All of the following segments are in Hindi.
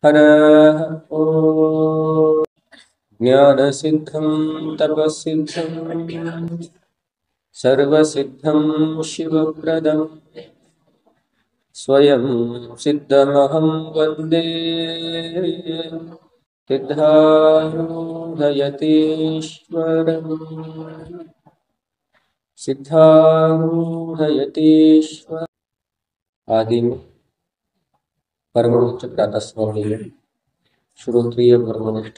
हरः ॐ। ज्ञानसिद्धं तपःसिद्धं सर्वसिद्धं शिवप्रदं स्वयं सिद्धमहं वन्दे सिद्धारूढयतीश्वरम् सिद्धारूढयतीश्वर। आदि में परमोच्च प्रातस्मरणीय श्रोत्रिय ब्रह्मनिष्ठ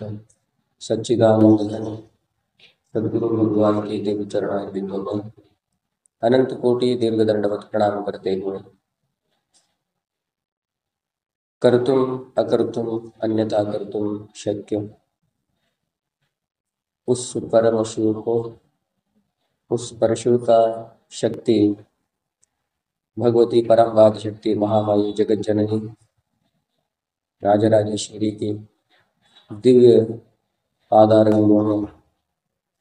सच्चिदानंद घन सद्गुरु भगवान के दिव्य चरणारविंद बिंदु में अनंत कोटि दीर्घ दंडवत प्रणाम करते हुए कर्तुम अकर्तुम अन्यथा कर्तुम शक्य उस परम शिव को, उस परशु का शक्ति भगवती परम बाग शक्ति महामाई जगत जननी राजराजेश्वरी की दिव्य पादारविंदों में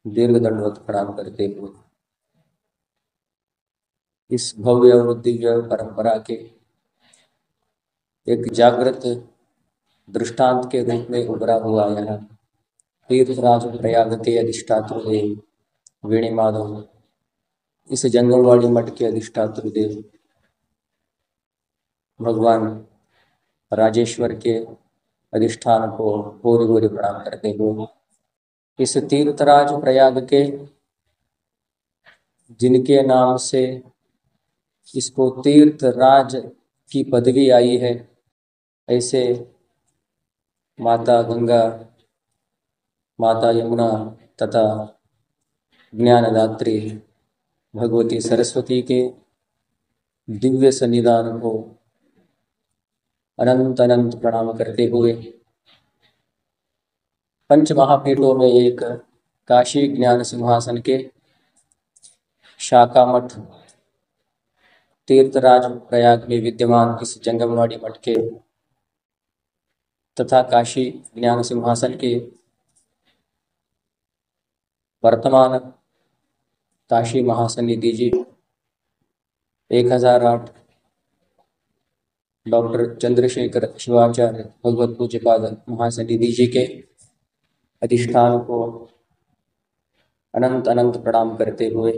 दीर्घ दंडवत प्रणाम करते हुए इस भव्य और दिव्य परंपरा के एक जागृत दृष्टांत के रूप में उभरा हुआ यह तीर्थराज प्रयाग के अधिष्ठात्र देव वेणी माधव, इस जंगमवाड़ी मठ के अधिष्ठात्र देव भगवान राजेश्वर के अधिष्ठान को पूरी पूरी प्रणाम करते हुए इस तीर्थराज प्रयाग के जिनके नाम से इसको तीर्थराज की पदवी आई है, ऐसे माता गंगा, माता यमुना तथा ज्ञानदात्री भगवती सरस्वती के दिव्य सन्निधान को अनंत अनंत प्रणाम करते हुए पंच महापीठों में एक काशी ज्ञान सिंहासन के शाखा मठ तीर्थराज प्रयाग में विद्यमान इस जंगमवाड़ी मठ के तथा काशी ज्ञान सिंहासन के वर्तमान काशी महासन्निधि जी 1008 डॉक्टर चंद्रशेखर शिवाचार्य भगवत पूज्यपाद महासन्निधि जी के अधिष्ठान को अनंत अनंत प्रणाम करते हुए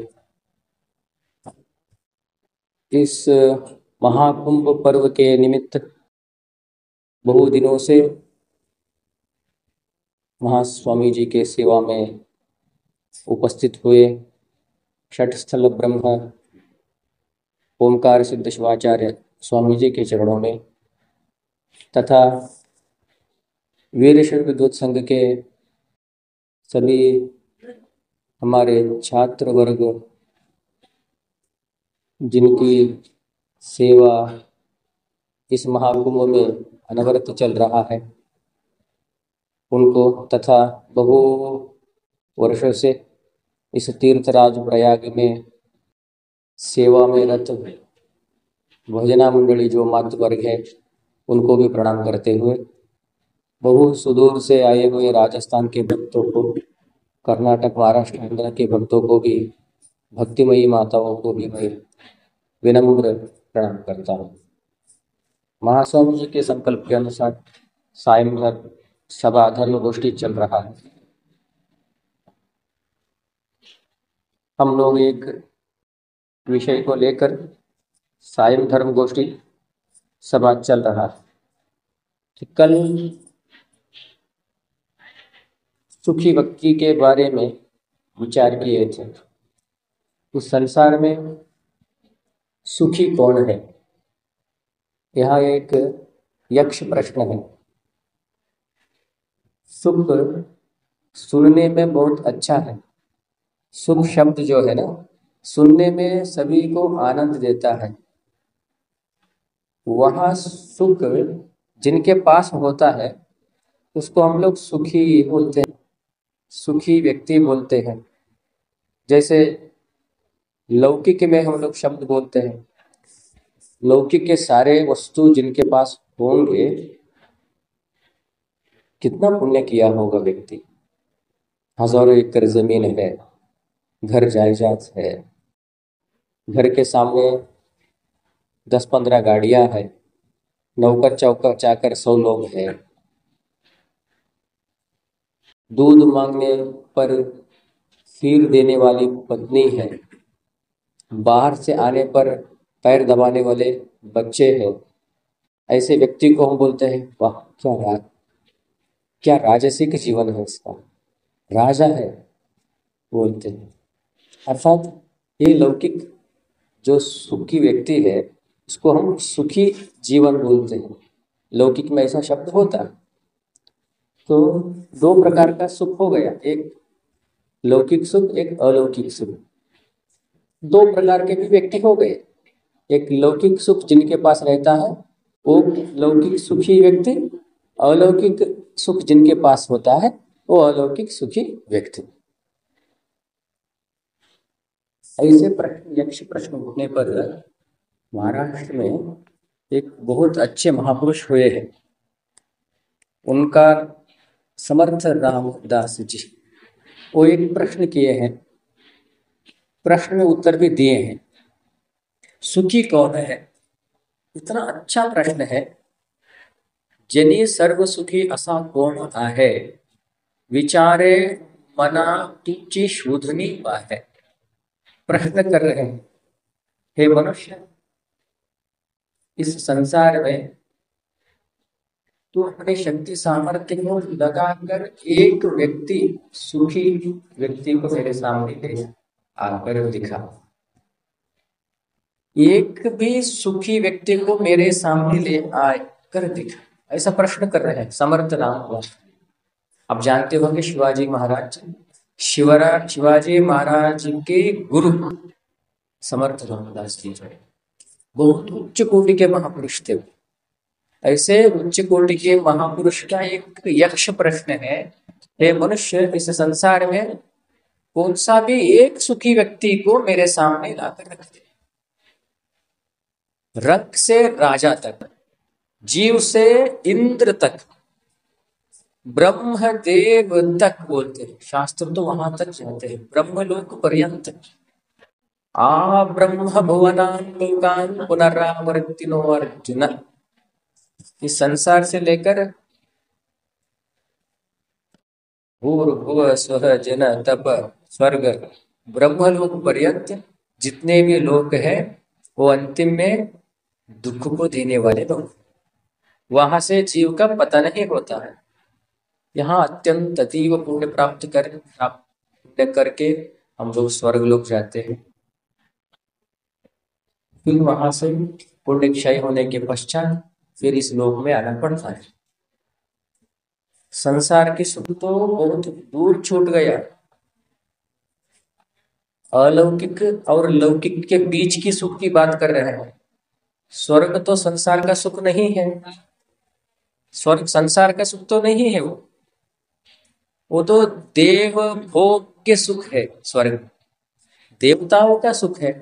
इस महाकुंभ पर्व के निमित्त बहु दिनों से महास्वामी जी के सेवा में उपस्थित हुए छठ स्थल ब्रह्म ओमकार सिद्ध शिवाचार्य स्वामी जी के चरणों में तथा वीरशैव विद्वत संघ के सभी हमारे छात्र वर्ग जिनकी सेवा इस महाकुंभ में अनवरत चल रहा है, उनको तथा बहु वर्षों से इस तीर्थराज प्रयाग में सेवा में रत भोजना मंडली जो मातृ वर्ग है, उनको भी प्रणाम करते हुए बहु सुदूर से आए हुए राजस्थान के भक्तों को, कर्नाटक महाराष्ट्र आंध्र के भक्तों को भी, भक्तिमयी माताओं को भी मैं विनम्र प्रणाम करता हूँ। महास्वामी जी के संकल्प के अनुसार सायं धर्म सभा धर्म गोष्ठी चल रहा है। हम लोग एक विषय को लेकर सायं धर्म गोष्ठी सभा चल रहा है कि कल सुखी व्यक्ति के बारे में विचार किए थे। उस संसार में सुखी कौन है, यह एक यक्ष प्रश्न है। सुख सुनने में बहुत अच्छा है, सुख शब्द जो है ना, सुनने में सभी को आनंद देता है। वह सुख जिनके पास होता है उसको हम लोग सुखी बोलते हैं, सुखी व्यक्ति बोलते हैं। जैसे लौकिक में हम लोग शब्द बोलते हैं, लौकिक के सारे वस्तु जिनके पास होंगे, कितना पुण्य किया होगा व्यक्ति। हजारों एकड़ जमीन है, घर जायदाद है, घर के सामने 10-15 गाड़ियां हैं, नौकर चौकर चाकर 100 लोग हैं, दूध मांगने पर खीर देने वाली पत्नी है, बाहर से आने पर पैर दबाने वाले बच्चे हैं, ऐसे व्यक्ति को हम बोलते हैं वाह क्या राजसिक जीवन है इसका, राजा है बोलते हैं। अर्थात ये लौकिक जो सुखी व्यक्ति है उसको हम सुखी जीवन बोलते हैं। लौकिक में ऐसा शब्द होता है। तो दो प्रकार का सुख हो गया, एक लौकिक सुख, एक अलौकिक सुख। दो प्रकार के भी व्यक्ति हो गए। एक लौकिक सुख जिनके पास रहता है वो लौकिक सुखी व्यक्ति, अलौकिक सुख जिनके पास होता है वो अलौकिक सुखी व्यक्ति। ऐसे प्रश्न यक्ष प्रश्न उठने पर महाराष्ट्र में एक बहुत अच्छे महापुरुष हुए हैं, उनका समर्थ रामदास जी, वो एक प्रश्न किए हैं, प्रश्न में उत्तर भी दिए हैं। सुखी कौन है? इतना अच्छा प्रश्न है। जनी सर्व सुखी असा कोण आहे, विचारे मना तुझी शोधनी है। प्रश्न कर रहे हैं, हे मनुष्य, इस संसार में तू अपने शक्ति सामर्थ्य को लगाकर एक व्यक्ति, सुखी व्यक्ति को मेरे सामने ले आकर दिखा। एक भी सुखी व्यक्ति को मेरे सामने ले आकर दिखा, ऐसा प्रश्न कर रहे हैं समर्थ रामदास। आप जानते होंगे शिवाजी महाराज, शिवाजी महाराज के गुरु समर्थ रामदास जी बहुत उच्च कोटि के महापुरुष थे। ऐसे उच्च कोटि के महापुरुष का एक यक्ष प्रश्न है, हे मनुष्य, इस संसार में कौन सा भी एक सुखी व्यक्ति को मेरे सामने लाकर रख दे। रंग से राजा तक, जीव से इंद्र तक, ब्रह्म देव तक बोलते हैं, शास्त्र तो वहां तक जाते हैं, ब्रह्मलोक पर्यंत। आ ब्रह्म भुवनान लोकान पुनरावर्तिनो अर्जुन। इस संसार से लेकर भूर्भुव स्वः जन तप स्वर्ग ब्रह्मलोक पर्यंत जितने भी लोक हैं वो अंतिम में दुख को देने वाले लोग, वहां से जीव का पता नहीं होता है। यहाँ अत्यंत अतीव पुण्य करके हम लोग स्वर्ग लोक जाते हैं। फिर वहां से पुण्य क्षय होने के पश्चात फिर इस लोक में आना पड़ता है। संसार की सुख तो बहुत दूर छूट गया, अलौकिक और लौकिक के बीच की सुख की बात कर रहे हैं। स्वर्ग तो संसार का सुख नहीं है, स्वर्ग संसार का सुख तो नहीं है, वो तो देव भोग के सुख है। स्वर्ग देवताओं का सुख है।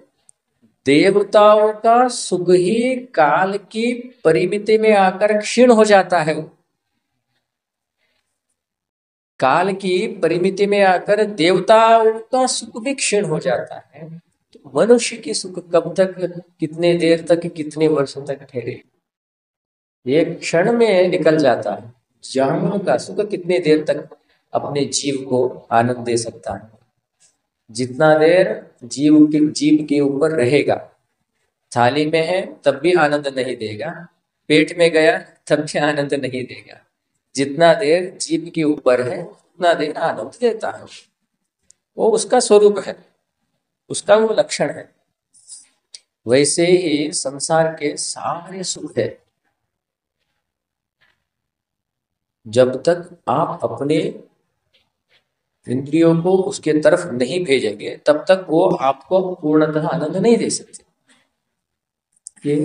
देवताओं का सुख ही काल की परिमिति में आकर क्षीण हो जाता है। काल की परिमिति में आकर देवताओं का सुख भी क्षीण हो जाता है। तो मनुष्य की सुख कब तक, कितने देर तक, कितने वर्षों तक ठहरे? एक क्षण में निकल जाता है। जानवरों का सुख कितने देर तक अपने जीव को आनंद दे सकता है? जितना देर जीव के ऊपर रहेगा, थाली में है तब भी आनंद नहीं देगा, पेट में गया तब भी आनंद नहीं देगा। जितना देर जीव के ऊपर है उतना देर आनंद देता है। वो उसका स्वरूप है, उसका वो लक्षण है। वैसे ही संसार के सारे सुख है, जब तक आप अपने इंद्रियों को उसके तरफ नहीं भेजेंगे तब तक वो आपको पूर्णतः आनंद नहीं दे सकते। ये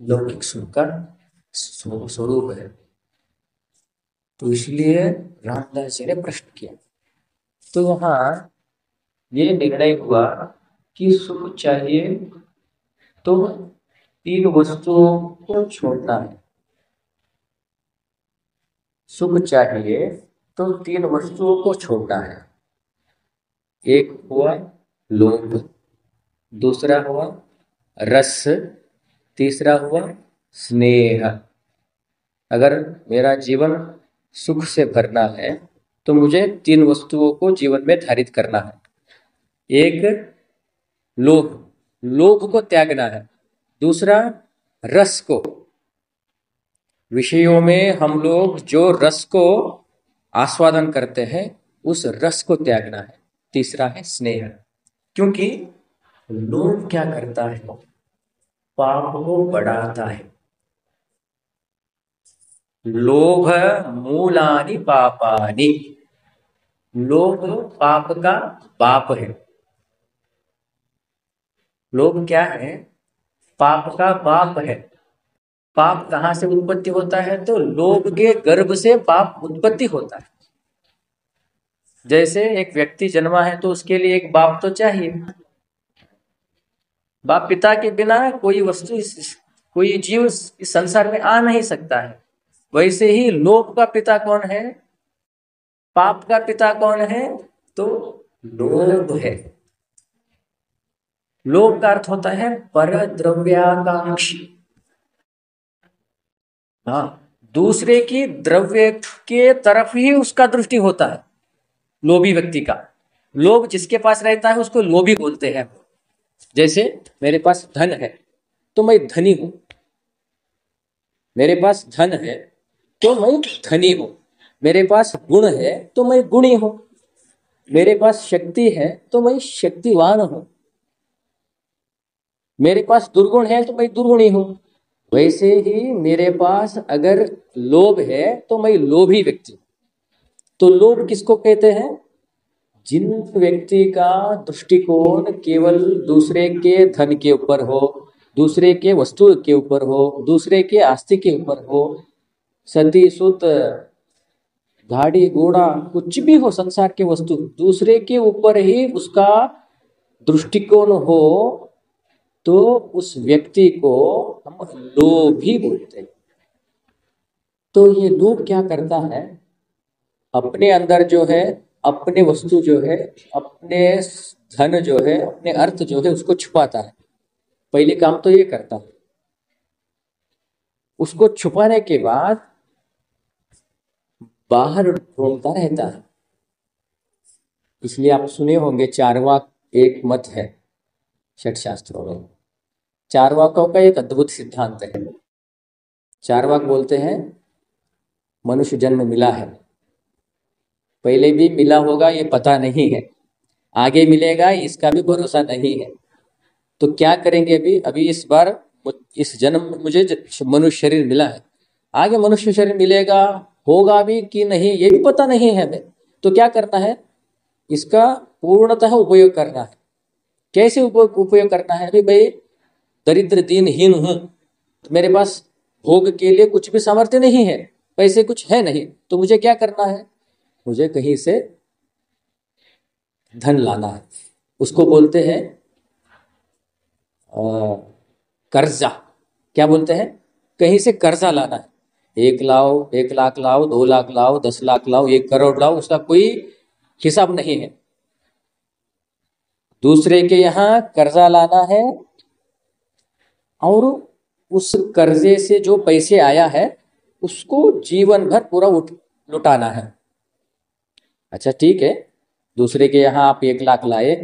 लौकिक सुख का स्वरूप है। तो इसलिए रामदास जी ने प्रश्न किया। तो वहां ये निर्णय हुआ कि सुख चाहिए तो तीन वस्तुओं को छोड़ना है। सुख चाहिए तो तीन वस्तुओं को छोड़ना है। एक हुआ लोभ, दूसरा हुआ रस, तीसरा हुआ स्नेह। अगर मेरा जीवन सुख से भरना है तो मुझे 3 वस्तुओं को जीवन में धारित करना है। एक, लोभ, लोभ को त्यागना है। दूसरा, रस को, विषयों में हम लोग जो रस को आस्वादन करते हैं उस रस को त्यागना है। तीसरा है स्नेह, क्योंकि लोभ क्या करता है, पाप को बढ़ाता है। लोभ मूलानि पापानि, लोभ पाप का बाप है। लोभ क्या है, पाप का बाप है। पाप कहाँ से उत्पत्ति होता है, तो लोभ के गर्भ से पाप उत्पत्ति होता है। जैसे एक व्यक्ति जन्मा है तो उसके लिए एक बाप तो चाहिए। बाप पिता के बिना कोई वस्तु कोई जीव इस संसार में आ नहीं सकता है। वैसे ही लोभ का पिता कौन है, पाप का पिता कौन है, तो लोभ है। लोभ का अर्थ होता है परद्रव्याकांक्षी। हाँ, दूसरे की द्रव्य के तरफ ही उसका दृष्टि होता है लोभी व्यक्ति का। लोभ जिसके पास रहता है उसको लोभी बोलते हैं। जैसे मेरे पास धन है तो मैं धनी हूं, मेरे पास धन है तो मैं धनी हूं, मेरे पास गुण है तो मैं गुणी हूं, मेरे पास शक्ति है तो मैं शक्तिवान हूं, मेरे पास दुर्गुण है तो मैं दुर्गुणी हूं। वैसे ही मेरे पास अगर लोभ है तो मैं लोभी व्यक्ति। तो लोभ किसको कहते हैं, जिन व्यक्ति का दृष्टिकोण केवल दूसरे के धन के ऊपर हो, दूसरे के वस्तु के ऊपर हो, दूसरे के आस्ति के ऊपर हो, सती सुत गाड़ी घोड़ा कुछ भी हो, संसार के वस्तु दूसरे के ऊपर ही उसका दृष्टिकोण हो, तो उस व्यक्ति को हम लोभी बोलते हैं। तो ये लोभ क्या करता है, अपने अंदर जो है, अपने वस्तु जो है, अपने धन जो है, अपने अर्थ जो है उसको छुपाता है। पहले काम तो ये करता है। उसको छुपाने के बाद बाहर ढूंढता रहता है। इसलिए आप सुने होंगे चारवाक एक मत है षट शास्त्रों में। चारवाकों का एक अद्भुत सिद्धांत है। चारवाक बोलते हैं मनुष्य जन्म मिला है, पहले भी मिला होगा ये पता नहीं है, आगे मिलेगा इसका भी भरोसा नहीं है। तो क्या करेंगे, अभी अभी इस बार इस जन्म में मुझे मनुष्य शरीर मिला है, आगे मनुष्य शरीर मिलेगा होगा भी कि नहीं ये भी पता नहीं है हमें। तो क्या करना है, इसका पूर्णतः उपयोग करना है। कैसे उपयोग करना है, अभी भाई दरिद्र दीनहीन हूं, तो मेरे पास भोग के लिए कुछ भी सामर्थ्य नहीं है, पैसे कुछ है नहीं, तो मुझे क्या करना है, मुझे कहीं से धन लाना है। उसको बोलते हैं कर्जा। क्या बोलते हैं, कहीं से कर्जा लाना है। 1 लाओ, 1 लाख लाओ, 2 लाख लाओ, 10 लाख लाओ, 1 करोड़ लाओ, उसका कोई हिसाब नहीं है। दूसरे के यहाँ कर्जा लाना है और उस कर्जे से जो पैसे आया है उसको जीवन भर पूरा लुटाना है। अच्छा ठीक है, दूसरे के यहाँ आप 1 लाख लाए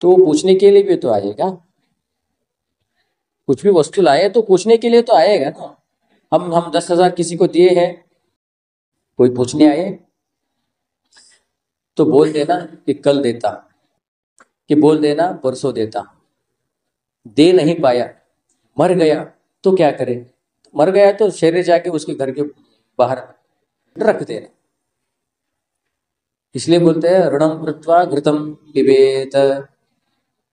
तो पूछने के लिए भी तो आएगा, कुछ भी वस्तु लाए तो पूछने के लिए तो आएगा ना। हम 10,000 किसी को दिए हैं, कोई पूछने आए तो बोल देना कि कल देता, कि बोल देना परसों देता। दे नहीं पाया, मर गया, तो क्या करे, मर गया तो शरीर जाके उसके घर के बाहर रख देना। इसलिए बोलते हैं ऋणम कृत्वा घृतम पिबेत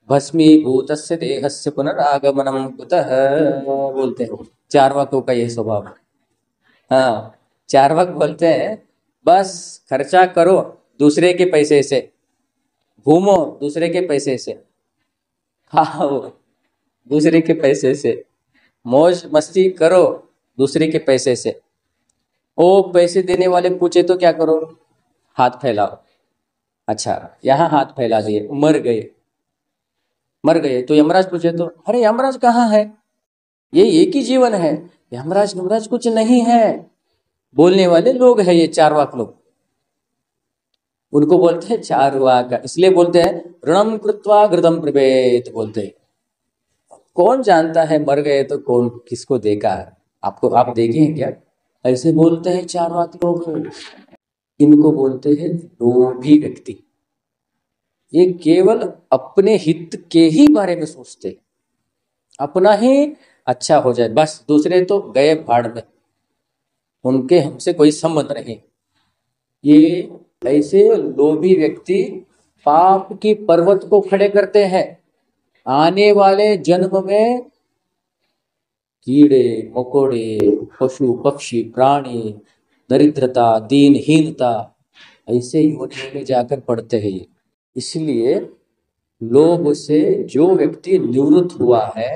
भस्मीभूतस्य देहस्य पुनरागमनम कुतः, बोलते हैं। चार्वाकों का यह स्वभाव है। हाँ, चार्वाक बोलते हैं बस खर्चा करो दूसरे के पैसे से, घूमो दूसरे के पैसे से, खाओ दूसरे के पैसे से, मौज मस्ती करो दूसरे के पैसे से। ओ पैसे देने वाले पूछे तो क्या करो, हाथ फैलाओ। अच्छा, यहाँ हाथ फैला दिए, मर गए तो यमराज पूछे तो अरे यमराज कहाँ है, ये एक ही जीवन है, यमराज कुछ नहीं है। बोलने वाले लोग हैं ये चारवाक लोग। उनको बोलते हैं चारुवाका, इसलिए बोलते हैं ऋणम कृत्वा घृतम पिबेत बोलते हैं। कौन जानता है मर गए तो कौन किसको देखा है? आपको आप देखे हैं क्या? ऐसे बोलते हैं चारवाक लोग। इनको बोलते हैं लोभी व्यक्ति। ये केवल अपने हित के ही बारे में सोचते हैं, अपना ही अच्छा हो जाए बस, दूसरे तो गए भाड़ में, उनके हमसे कोई संबंध नहीं। ये ऐसे लोभी व्यक्ति पाप की पर्वत को खड़े करते हैं। आने वाले जन्म में कीड़े मकोड़े, पशु पक्षी प्राणी, दरिद्रता दीनहीनता, ऐसे योनियों में जाकर पड़ते हैं ये। इसलिए लोभ से जो व्यक्ति निवृत्त हुआ है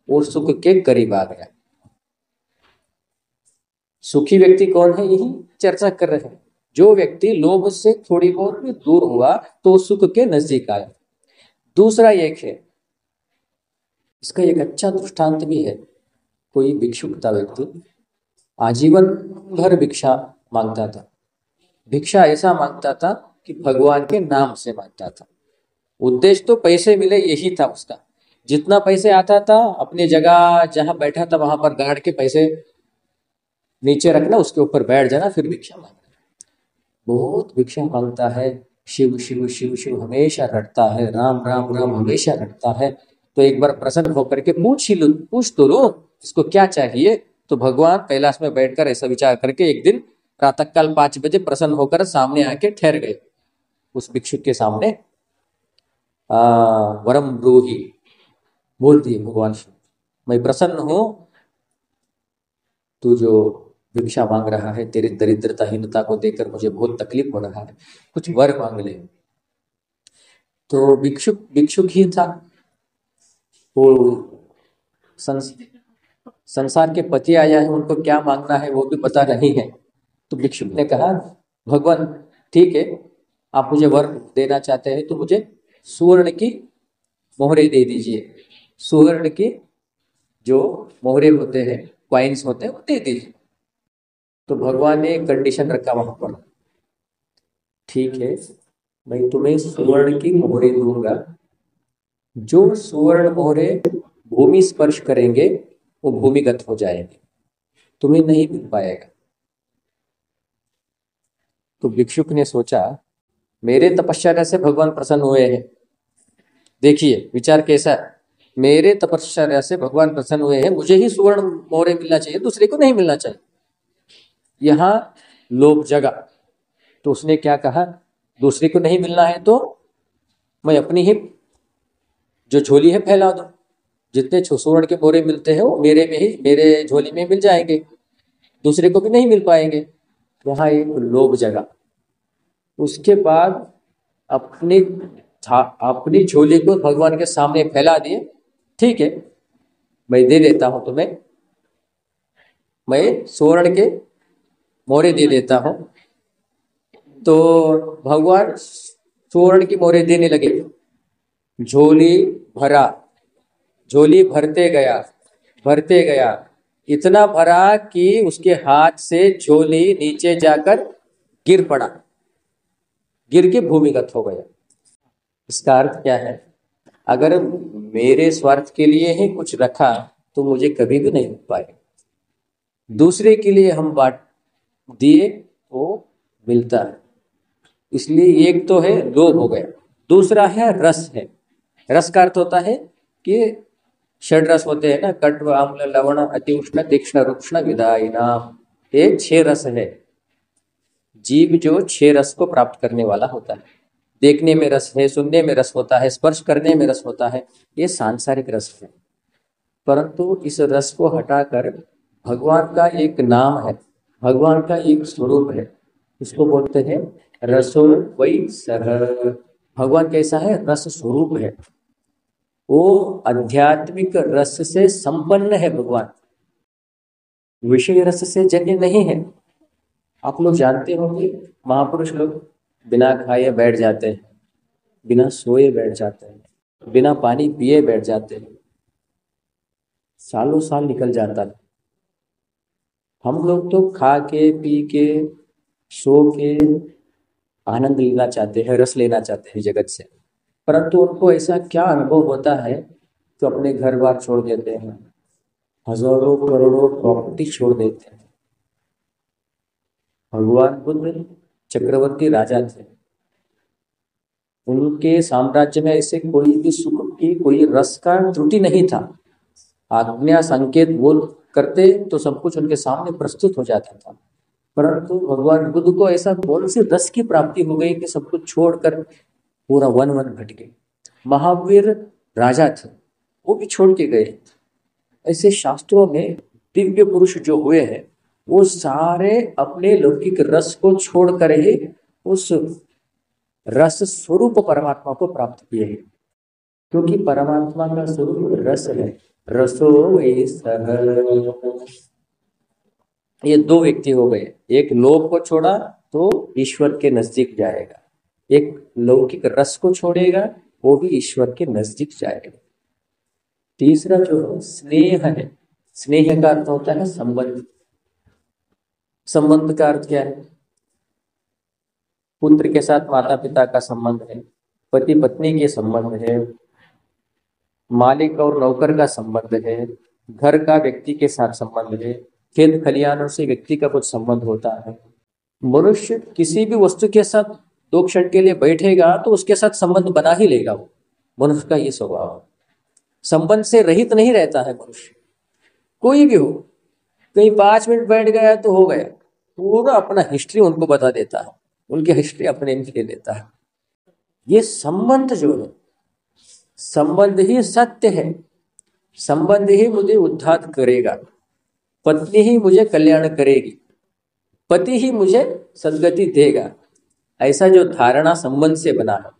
वो सुख के करीब आ गया। सुखी व्यक्ति कौन है, यही चर्चा कर रहे हैं। जो व्यक्ति लोभ से थोड़ी बहुत भी दूर हुआ तो सुख के नजदीक आया। दूसरा एक है, इसका एक अच्छा दृष्टांत भी है। कोई भिक्षुक था व्यक्ति, आजीवन भर भिक्षा मांगता था। भिक्षा ऐसा मांगता था कि भगवान के नाम से मांगता था। उद्देश्य तो पैसे मिले यही था उसका। जितना पैसे आता था अपनी जगह जहां बैठा था वहां पर गाड़ के पैसे नीचे रखना, उसके ऊपर बैठ जाना, फिर भिक्षा मांगना। बहुत भिक्षा मांगता है, शिव शिव शिव शिव हमेशा रटता है, राम राम राम हमेशा रटता है। तो एक बार प्रसन्न होकर के पूछ तो लो इसको क्या चाहिए। तो भगवान कैलाश में बैठकर ऐसा विचार करके एक दिन प्रातःकाल 5 बजे प्रसन्न होकर सामने आके ठहर गए उस भिक्षुक के सामने। वरम ब्रूहि बोल दिए भगवान शिव, मैं प्रसन्न हूं, तू जो भिक्षा मांग रहा है, तेरी दरिद्रताहीनता को देखकर मुझे बहुत तकलीफ हो रहा है, कुछ वर मांग ले। तो भिक्षुक भिक्षुक ही था, वो संस, संसार के पति आया है, उनको क्या मांगना है वो भी पता नहीं है। तो भिक्षुक ने कहा भगवान ठीक है, आप मुझे वर देना चाहते हैं तो मुझे सुवर्ण की मोहरे दे दीजिए। सुवर्ण की जो मोहरे होते हैं, क्वाइंस होते हैं, वो दे दीजिए। तो भगवान ने एक कंडीशन रखा वहां पर, ठीक है मैं तुम्हें सुवर्ण की मोहरे दूंगा, जो सुवर्ण मोहरे भूमि स्पर्श करेंगे वो भूमिगत हो जाएंगे, तुम्हें नहीं मिल पाएगा। तो भिक्षुक ने सोचा मेरे तपस्या से भगवान प्रसन्न हुए हैं। देखिए विचार कैसा है, मेरे तपस्या से भगवान प्रसन्न हुए हैं, मुझे ही सुवर्ण मोहरे मिलना चाहिए, दूसरे को नहीं मिलना चाहिए। यहाँ लोभ जगा। तो उसने क्या कहा, दूसरे को नहीं मिलना है तो मैं अपनी ही जो झोली है फैला दूं, जितने सुवर्ण के मोहरे मिलते हैं वो मेरे में ही, मेरे झोली में मिल जाएंगे, दूसरे को भी नहीं मिल पाएंगे। वहां एक लोभ जगा। उसके बाद अपनी अपनी झोली को भगवान के सामने फैला दिए, ठीक है मैं दे देता हूं तुम्हें, मैं स्वर्ण के मोहरे दे देता हूं। तो भगवान स्वर्ण की मोहरे देने लगे। झोली भरा, झोली भरते गया, इतना भरा कि उसके हाथ से झोली नीचे जाकर गिर पड़ा, गिर के भूमिगत हो गया। इसका अर्थ क्या है, अगर मेरे स्वार्थ के लिए ही कुछ रखा तो मुझे कभी भी नहीं मिल पाए, दूसरे के लिए हम बांट दिए तो मिलता है। इसलिए एक तो है लोभ हो गया, दूसरा है रस है। रस का अर्थ होता है कि षड रस होते हैं ना, कट्व आम्ल लवण अति उष्ण तीक्ष्ण रुक्ष्ण विदायिना, ये 6 रस है। जीव जो 6 रस को प्राप्त करने वाला होता है। देखने में रस है, सुनने में रस होता है, स्पर्श करने में रस होता है, ये सांसारिक रस है। परंतु इस रस को हटाकर भगवान का एक नाम है, भगवान का एक स्वरूप है, इसको बोलते हैं रसो वै सर। भगवान कैसा है, रस स्वरूप है, वो आध्यात्मिक रस से संपन्न है। भगवान विषय रस से जन्य नहीं है। आप लोग जानते होंगे महापुरुष लोग बिना खाए बैठ जाते हैं, बिना सोए बैठ जाते हैं, बिना पानी पिए बैठ जाते हैं, सालों साल निकल जाता है। हम लोग तो खा के पी के सो के आनंद लेना चाहते हैं, रस लेना चाहते हैं जगत से, परंतु उनको ऐसा क्या अनुभव होता है तो अपने घर बार छोड़ देते हैं, हजारों करोड़ों प्रॉपर्टी छोड़ देते हैं। भगवान बुद्ध चक्रवर्ती राजा थे, उनके साम्राज्य में ऐसे कोई भी सुख की, कोई रस का त्रुटि नहीं था। आज्ञा संकेत बोल करते तो सब कुछ उनके सामने प्रस्तुत हो जाता था, परंतु भगवान बुद्ध को ऐसा कौन सी रस की प्राप्ति हो गई कि सब कुछ छोड़कर पूरा वन वन घट गए। महावीर राजा थे, वो भी छोड़ के गए। ऐसे शास्त्रों में दिव्य पुरुष जो हुए हैं वो सारे अपने लौकिक रस को छोड़कर ही उस रस स्वरूप परमात्मा को प्राप्त किए हैं, क्योंकि परमात्मा का स्वरूप रस है। रसो वै सह। ये दो व्यक्ति हो गए, एक लोभ को छोड़ा तो ईश्वर के नजदीक जाएगा, एक लौकिक रस को छोड़ेगा वो भी ईश्वर के नजदीक जाएगा। तीसरा जो स्नेह है, स्नेह का अर्थ होता है संबंध। संबंध का अर्थ क्या है? पुत्र के साथ माता पिता का संबंध है, पति पत्नी के संबंध है, मालिक और नौकर का संबंध है, घर का व्यक्ति के साथ संबंध है, खेत खलिहानों से व्यक्ति का कुछ संबंध होता है। मनुष्य किसी भी वस्तु के साथ दो क्षण के लिए बैठेगा तो उसके साथ संबंध बना ही लेगा। वो मनुष्य का ये स्वभाव है, संबंध से रहित नहीं रहता है मनुष्य। कोई भी हो, कहीं 5 मिनट बैठ गया तो हो गया, पूरा अपना हिस्ट्री उनको बता देता है, उनकी हिस्ट्री अपने में ले लेता है। ये संबंध जो है, संबंध ही सत्य है, संबंध ही मुझे उद्धार करेगा, पत्नी ही मुझे कल्याण करेगी, पति ही मुझे सद्गति देगा। ऐसा जो धारणा संबंध से बना है,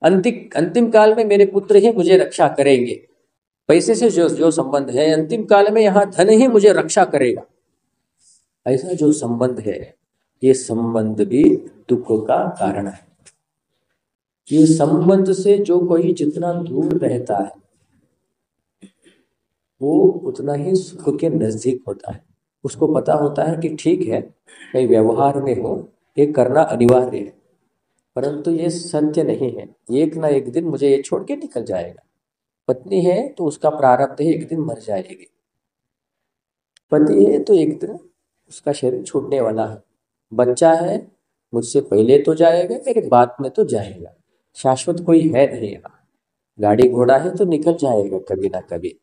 अंतिम काल में मेरे पुत्र ही मुझे रक्षा करेंगे, पैसे से जो जो संबंध है, अंतिम काल में यहाँ धन ही मुझे रक्षा करेगा, ऐसा जो संबंध है, ये संबंध भी दुख का कारण है। ये संबंध से जो कोई जितना दूर रहता है वो उतना ही सुख के नजदीक होता है। उसको पता होता है कि ठीक है, कहीं व्यवहार में हो ये करना अनिवार्य है, परंतु ये सत्य नहीं है, एक ना एक दिन मुझे ये छोड़ के निकल जाएगा। पत्नी है तो उसका प्रारब्ध है, एक दिन मर जाएगी। पति है तो एक दिन उसका शरीर छूटने वाला है। बच्चा है, मुझसे पहले तो जाएगा, मेरे बाद में तो जाएगा। शाश्वत कोई है नहीं यहाँ। गाड़ी घोड़ा है तो निकल जाएगा कभी ना कभी,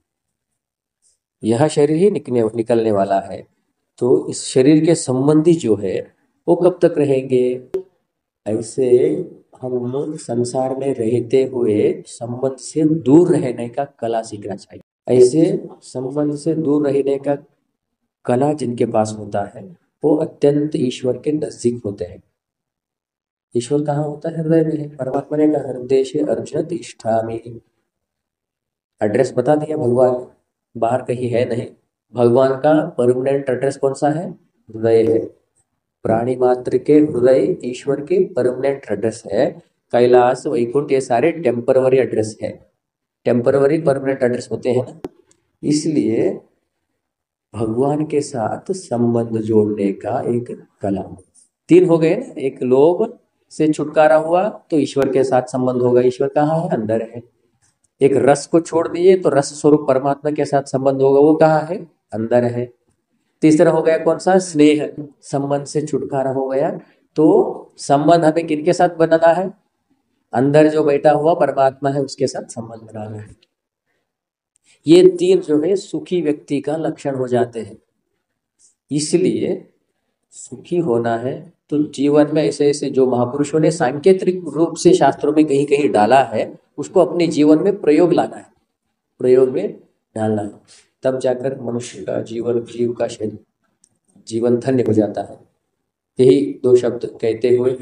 यह शरीर ही निकलने वाला है। तो इस शरीर के संबंधी जो है वो कब तक रहेंगे? ऐसे हम लोग संसार में रहते हुए संबंध से दूर रहने का कला सीखना चाहिए। ऐसे संबंध से दूर रहने का कला जिनके पास होता है वो अत्यंत ईश्वर के नजदीक होते हैं। ईश्वर कहाँ होता है? हृदय में। परमात्मा ने कहा हृदय से अर्जुन तिष्ठामि, एड्रेस बता दिया भगवान, बाहर कहीं है नहीं। भगवान का परमानेंट एड्रेस कौन सा है? हृदय है। प्राणी मात्र के हृदय ईश्वर के परमानेंट एड्रेस है। कैलाश वैकुंठ ये सारे टेम्परवरी एड्रेस है, टेम्परवरी परमानेंट एड्रेस होते हैं ना। इसलिए भगवान के साथ संबंध जोड़ने का एक कला। 3 हो गए ना, एक लोभ से छुटकारा हुआ तो ईश्वर के साथ संबंध होगा, ईश्वर कहाँ है? अंदर है। एक रस को छोड़ दिए तो रस स्वरूप परमात्मा के साथ संबंध होगा, वो कहाँ है? अंदर है। तीसरा हो गया कौन सा? स्नेह, संबंध से छुटकारा हो गया तो संबंध हमें किनके साथ बनाना है? अंदर जो बैठा हुआ परमात्मा है उसके साथ संबंध बनाना है। ये 3 जो है सुखी व्यक्ति का लक्षण हो जाते हैं। इसलिए सुखी होना है तो जीवन में ऐसे ऐसे जो महापुरुषों ने सांकेतिक रूप से शास्त्रों में कहीं कहीं डाला है उसको अपने जीवन में प्रयोग लाना है, प्रयोग में डालना है, तब जाकर मनुष्य का जीव का जीवन धन्य हो जाता है। यही 2 शब्द कहते हुए